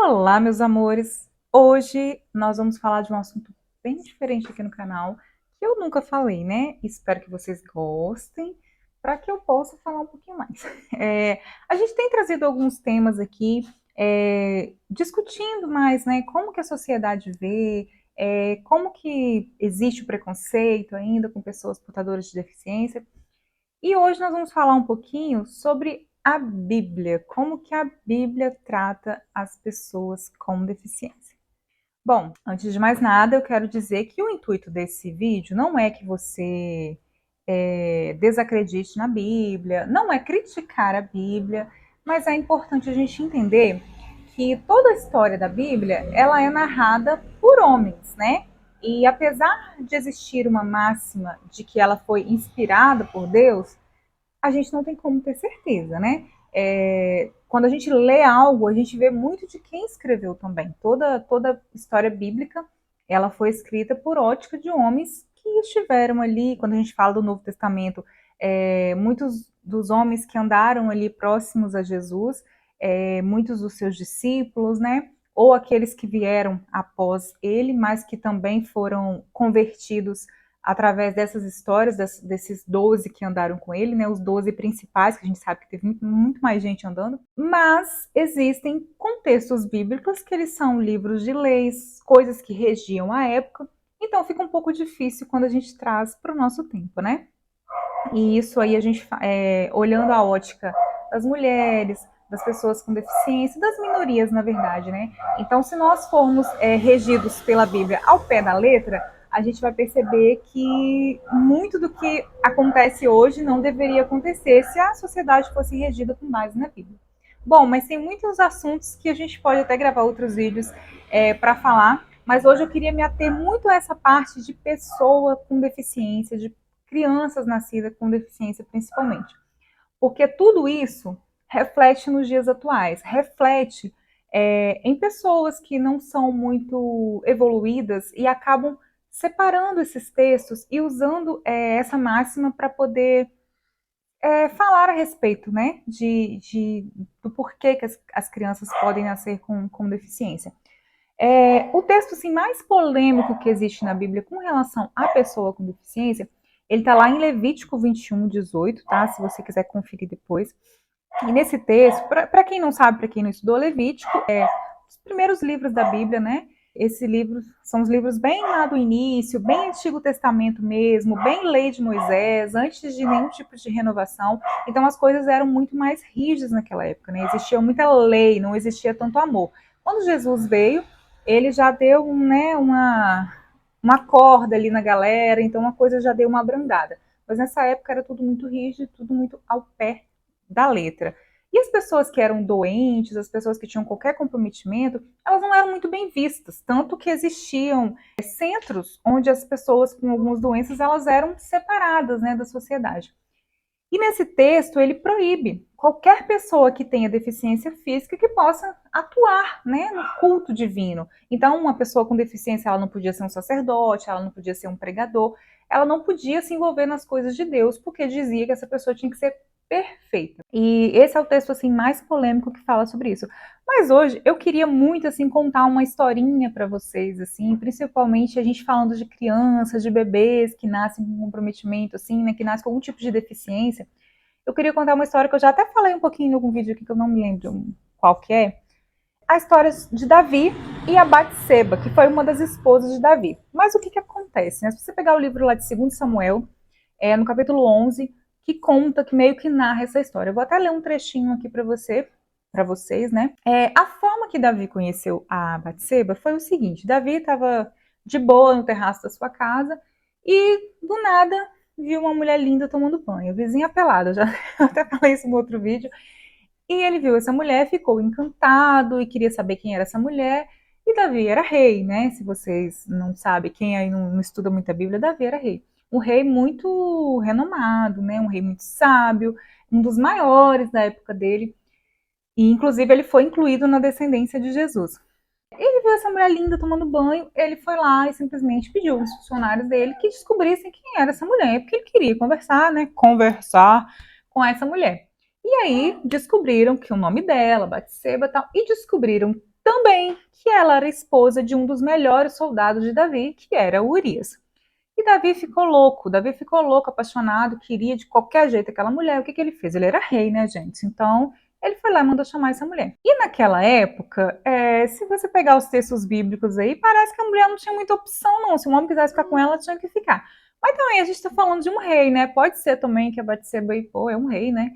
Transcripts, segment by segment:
Olá, meus amores! Hoje nós vamos falar de um assunto bem diferente aqui no canal, que eu nunca falei, né? Espero que vocês gostem, para que eu possa falar um pouquinho mais. A gente tem trazido alguns temas aqui, discutindo mais, né? Como que a sociedade vê, como que existe o preconceito ainda com pessoas portadoras de deficiência. E hoje nós vamos falar um pouquinho sobre a Bíblia, como que a Bíblia trata as pessoas com deficiência. Bom, antes de mais nada, eu quero dizer que o intuito desse vídeo não é que você desacredite na Bíblia, não é criticar a Bíblia, mas é importante a gente entender que toda a história da Bíblia, ela é narrada por homens, né? E apesar de existir uma máxima de que ela foi inspirada por Deus, a gente não tem como ter certeza, né? Quando a gente lê algo, a gente vê muito de quem escreveu também. Toda história bíblica, ela foi escrita por ótica de homens que estiveram ali. Quando a gente fala do Novo Testamento, muitos dos homens que andaram ali próximos a Jesus, muitos dos seus discípulos, né? Ou aqueles que vieram após ele, mas que também foram convertidos através dessas histórias, desses 12 que andaram com ele, né, os 12 principais, que a gente sabe que teve muito mais gente andando, mas existem contextos bíblicos que eles são livros de leis, coisas que regiam a época, então fica um pouco difícil quando a gente traz para o nosso tempo, né? E isso aí a gente, olhando a ótica das mulheres, das pessoas com deficiência, das minorias, na verdade, né? Então, se nós formos regidos pela Bíblia ao pé da letra, a gente vai perceber que muito do que acontece hoje não deveria acontecer se a sociedade fosse regida com base na Bíblia. Bom, mas tem muitos assuntos que a gente pode até gravar outros vídeos para falar, mas hoje eu queria me ater muito a essa parte de pessoa com deficiência, de crianças nascidas com deficiência principalmente. Porque tudo isso reflete nos dias atuais, reflete em pessoas que não são muito evoluídas e acabam separando esses textos e usando essa máxima para poder falar a respeito, né, do porquê que as crianças podem nascer com deficiência. O texto assim, mais polêmico que existe na Bíblia com relação à pessoa com deficiência, ele está lá em Levítico 21:18, tá? Se você quiser conferir depois. E nesse texto, para quem não sabe, para quem não estudou, Levítico os primeiros livros da Bíblia, né? Esses livros são os livros bem lá do início, bem Antigo Testamento mesmo, bem lei de Moisés, antes de nenhum tipo de renovação. Então as coisas eram muito mais rígidas naquela época, né? Existia muita lei, não existia tanto amor. Quando Jesus veio, ele já deu uma corda ali na galera, então a coisa já deu uma abrandada. Mas nessa época era tudo muito rígido, tudo muito ao pé da letra. E as pessoas que eram doentes, as pessoas que tinham qualquer comprometimento, elas não eram muito bem vistas, tanto que existiam centros onde as pessoas com algumas doenças elas eram separadas, né, da sociedade. E nesse texto ele proíbe qualquer pessoa que tenha deficiência física que possa atuar, né, no culto divino. Então, uma pessoa com deficiência ela não podia ser um sacerdote, ela não podia ser um pregador, ela não podia se envolver nas coisas de Deus, porque dizia que essa pessoa tinha que ser perfeita. E esse é o texto assim mais polêmico que fala sobre isso. Mas hoje eu queria muito assim contar uma historinha para vocês assim, principalmente a gente falando de crianças, de bebês que nascem com comprometimento assim, né, que nascem com algum tipo de deficiência. Eu queria contar uma história que eu já até falei um pouquinho em algum vídeo aqui que eu não me lembro qual que é. A história de Davi e a Batseba, que foi uma das esposas de Davi. Mas o que acontece? Né? Se você pegar o livro lá de 2 Samuel, no capítulo 11, que conta, que meio que narra essa história. Eu vou até ler um trechinho aqui para vocês, né? A forma que Davi conheceu a Batseba foi o seguinte: Davi estava de boa no terraço da sua casa e do nada viu uma mulher linda tomando banho, vizinha pelada, já até falei isso no outro vídeo. E ele viu essa mulher, ficou encantado e queria saber quem era essa mulher. E Davi era rei, né? Se vocês não sabem, quem aí não estuda muito a Bíblia, Davi era rei. Um rei muito renomado, né? Um rei muito sábio, um dos maiores da época dele. E inclusive ele foi incluído na descendência de Jesus. Ele viu essa mulher linda tomando banho, ele foi lá e simplesmente pediu aos funcionários dele que descobrissem quem era essa mulher, porque ele queria conversar, né? Conversar com essa mulher. E aí descobriram que o nome dela, Batseba e tal, e descobriram também que ela era esposa de um dos melhores soldados de Davi, que era Urias. E Davi ficou louco, apaixonado, queria de qualquer jeito aquela mulher. O que ele fez? Ele era rei, né, gente? Então, ele foi lá e mandou chamar essa mulher. E naquela época, se você pegar os textos bíblicos aí, parece que a mulher não tinha muita opção, não. Se um homem quisesse ficar com ela, tinha que ficar. Mas também a gente está falando de um rei, né? Pode ser também que a Batseba pô, é um rei, né?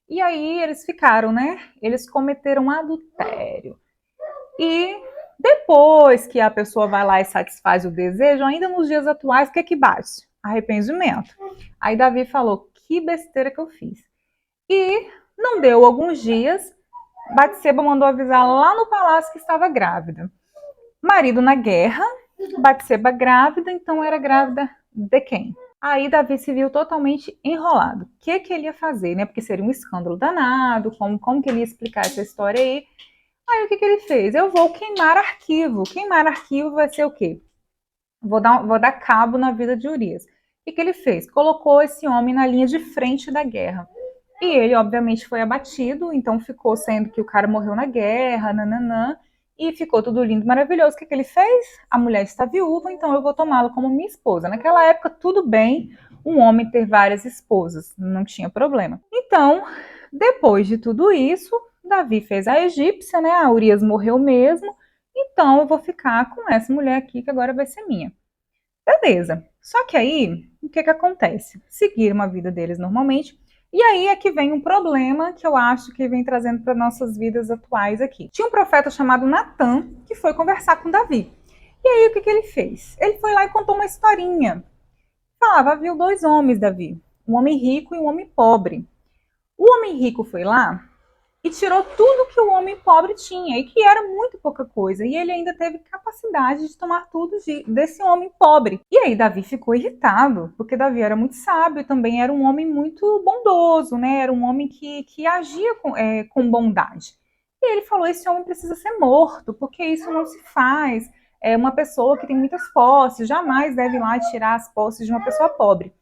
E aí eles ficaram, né? Eles cometeram adultério. E depois que a pessoa vai lá e satisfaz o desejo, ainda nos dias atuais, o que é que bate? Arrependimento. Aí Davi falou, que besteira que eu fiz. E não deu alguns dias, Batseba mandou avisar lá no palácio que estava grávida. Marido na guerra, Batseba grávida, então era grávida de quem? Aí Davi se viu totalmente enrolado. O que ele ia fazer, né? Porque seria um escândalo danado, como que ele ia explicar essa história aí? Aí o que ele fez? Eu vou queimar arquivo. Queimar arquivo vai ser o quê? Vou dar cabo na vida de Urias. O que ele fez? Colocou esse homem na linha de frente da guerra. E ele, obviamente, foi abatido, então ficou sendo que o cara morreu na guerra, nananã, e ficou tudo lindo, maravilhoso. O que ele fez? A mulher está viúva, então eu vou tomá-la como minha esposa. Naquela época, tudo bem um homem ter várias esposas, não tinha problema. Então, depois de tudo isso, Davi fez a egípcia, né? A Urias morreu mesmo, então eu vou ficar com essa mulher aqui que agora vai ser minha. Beleza. Só que aí, o que acontece? Seguiram a vida deles normalmente. E aí é que vem um problema que eu acho que vem trazendo para nossas vidas atuais aqui. Tinha um profeta chamado Natan que foi conversar com Davi. E aí o que ele fez? Ele foi lá e contou uma historinha. Falava, havia dois homens, Davi. Um homem rico e um homem pobre. O homem rico foi lá e tirou tudo que o homem pobre tinha, e que era muito pouca coisa. E ele ainda teve capacidade de tomar tudo desse homem pobre. E aí Davi ficou irritado, porque Davi era muito sábio e também era um homem muito bondoso, né? Era um homem que agia com bondade. E ele falou, esse homem precisa ser morto, porque isso não se faz. É uma pessoa que tem muitas posses, jamais deve ir lá tirar as posses de uma pessoa pobre.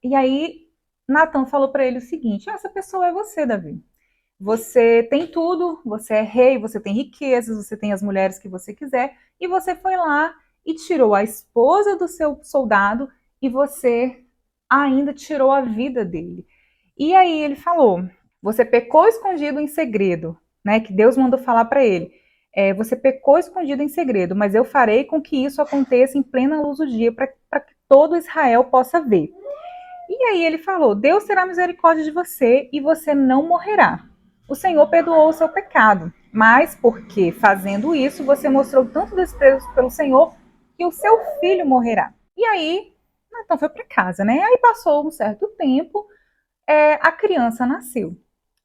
E aí Natan falou para ele o seguinte, essa pessoa é você, Davi. Você tem tudo, você é rei, você tem riquezas, você tem as mulheres que você quiser, e você foi lá e tirou a esposa do seu soldado e você ainda tirou a vida dele. E aí ele falou: você pecou escondido em segredo, né? Que Deus mandou falar para ele. Você pecou escondido em segredo, mas eu farei com que isso aconteça em plena luz do dia para que todo Israel possa ver. E aí ele falou: Deus terá misericórdia de você e você não morrerá. O Senhor perdoou o seu pecado, mas porque fazendo isso você mostrou tanto desprezo pelo Senhor que o seu filho morrerá. E aí, Natan foi para casa, né? Aí passou um certo tempo, a criança nasceu.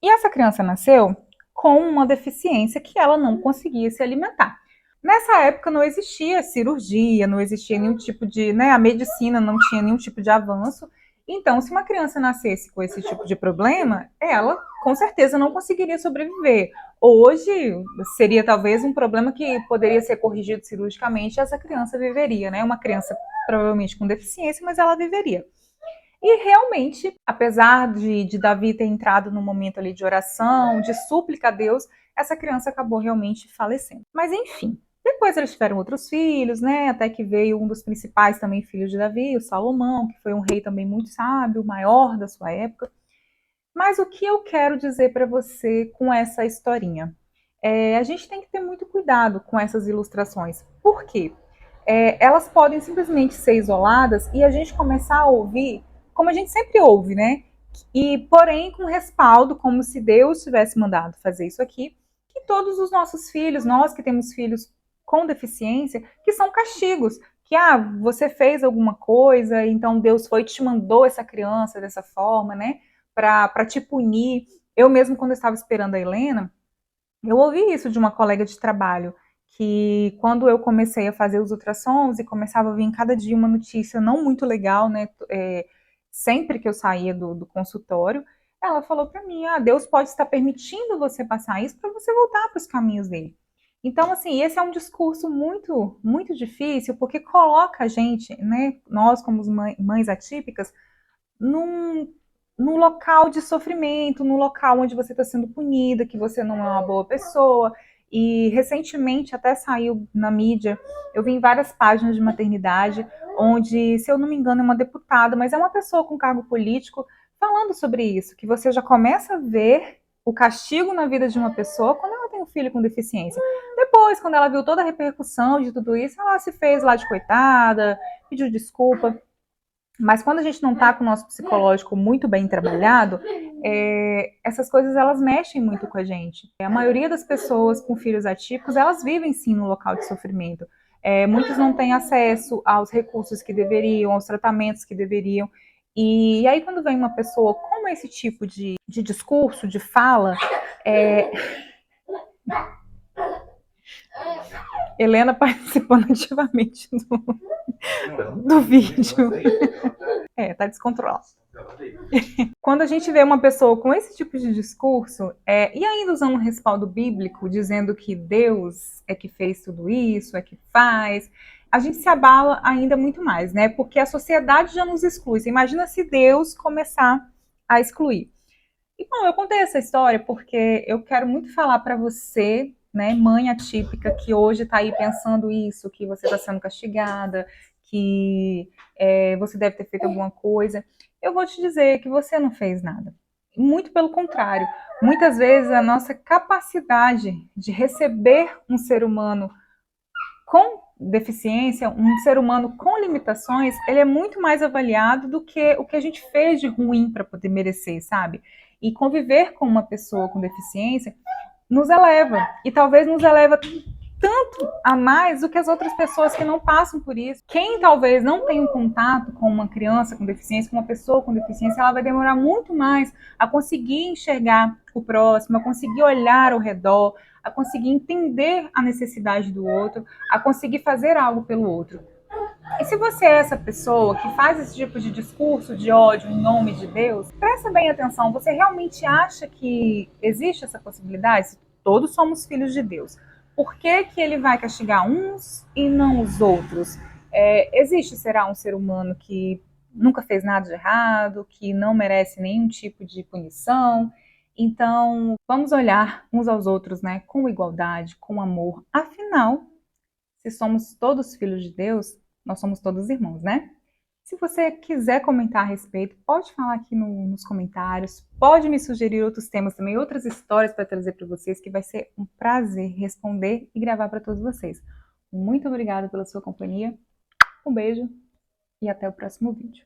E essa criança nasceu com uma deficiência que ela não conseguia se alimentar. Nessa época não existia cirurgia, não existia nenhum tipo de, né, a medicina não tinha nenhum tipo de avanço. Então, se uma criança nascesse com esse tipo de problema, ela com certeza não conseguiria sobreviver. Hoje seria talvez um problema que poderia ser corrigido cirurgicamente, e essa criança viveria, né? Uma criança provavelmente com deficiência, mas ela viveria. E realmente, apesar de Davi ter entrado no momento ali de oração, de súplica a Deus, essa criança acabou realmente falecendo. Mas enfim, depois eles tiveram outros filhos, né? Até que veio um dos principais também filhos de Davi, o Salomão, que foi um rei também muito sábio, o maior da sua época. Mas o que eu quero dizer para você com essa historinha? A gente tem que ter muito cuidado com essas ilustrações. Por quê? Elas podem simplesmente ser isoladas e a gente começar a ouvir, como a gente sempre ouve, né? E porém com respaldo, como se Deus tivesse mandado fazer isso aqui, que todos os nossos filhos, nós que temos filhos com deficiência, que são castigos, que você fez alguma coisa, então Deus foi e te mandou essa criança dessa forma, né? Para te punir. Eu mesmo, quando eu estava esperando a Helena, eu ouvi isso de uma colega de trabalho, que quando eu comecei a fazer os ultrassons e começava a vir cada dia uma notícia não muito legal, né? Sempre que eu saía do consultório, ela falou para mim: Deus pode estar permitindo você passar isso para você voltar para os caminhos dele. Então, assim, esse é um discurso muito, muito difícil, porque coloca a gente, né, nós como mães atípicas, num, num local de sofrimento, num local onde você está sendo punida, que você não é uma boa pessoa. E recentemente até saiu na mídia, eu vi em várias páginas de maternidade, onde, se eu não me engano, é uma deputada, mas é uma pessoa com cargo político, falando sobre isso, que você já começa a ver o castigo na vida de uma pessoa quando ela tem um filho com deficiência. Depois, quando ela viu toda a repercussão de tudo isso, ela se fez lá de coitada, pediu desculpa. Mas quando a gente não está com o nosso psicológico muito bem trabalhado, essas coisas elas mexem muito com a gente. A maioria das pessoas com filhos atípicos, elas vivem sim no local de sofrimento. Muitos não têm acesso aos recursos que deveriam, aos tratamentos que deveriam. E aí quando vem uma pessoa com esse tipo de discurso, de fala, Helena participando ativamente do vídeo. Tá descontrolado. Quando a gente vê uma pessoa com esse tipo de discurso, e ainda usando um respaldo bíblico, dizendo que Deus é que fez tudo isso, é que faz, a gente se abala ainda muito mais, né? Porque a sociedade já nos exclui. Você imagina se Deus começar a excluir. E, bom, eu contei essa história porque eu quero muito falar para você, né, mãe atípica, que hoje está aí pensando isso, que você está sendo castigada, que você deve ter feito alguma coisa. Eu vou te dizer que você não fez nada. Muito pelo contrário. Muitas vezes a nossa capacidade de receber um ser humano com deficiência, um ser humano com limitações, ele é muito mais avaliado do que o que a gente fez de ruim para poder merecer, sabe? E conviver com uma pessoa com deficiência nos eleva, e talvez nos eleva tanto a mais do que as outras pessoas que não passam por isso. Quem talvez não tenha um contato com uma criança com deficiência, com uma pessoa com deficiência, ela vai demorar muito mais a conseguir enxergar o próximo, a conseguir olhar ao redor, a conseguir entender a necessidade do outro, a conseguir fazer algo pelo outro. E se você é essa pessoa que faz esse tipo de discurso de ódio em nome de Deus, presta bem atenção, você realmente acha que existe essa possibilidade? Todos somos filhos de Deus. Por que que ele vai castigar uns e não os outros? Existe, será, um ser humano que nunca fez nada de errado, que não merece nenhum tipo de punição? Então, vamos olhar uns aos outros, né, com igualdade, com amor. Afinal, se somos todos filhos de Deus, nós somos todos irmãos, né? Se você quiser comentar a respeito, pode falar aqui nos comentários, pode me sugerir outros temas também, outras histórias para trazer para vocês, que vai ser um prazer responder e gravar para todos vocês. Muito obrigada pela sua companhia, um beijo e até o próximo vídeo.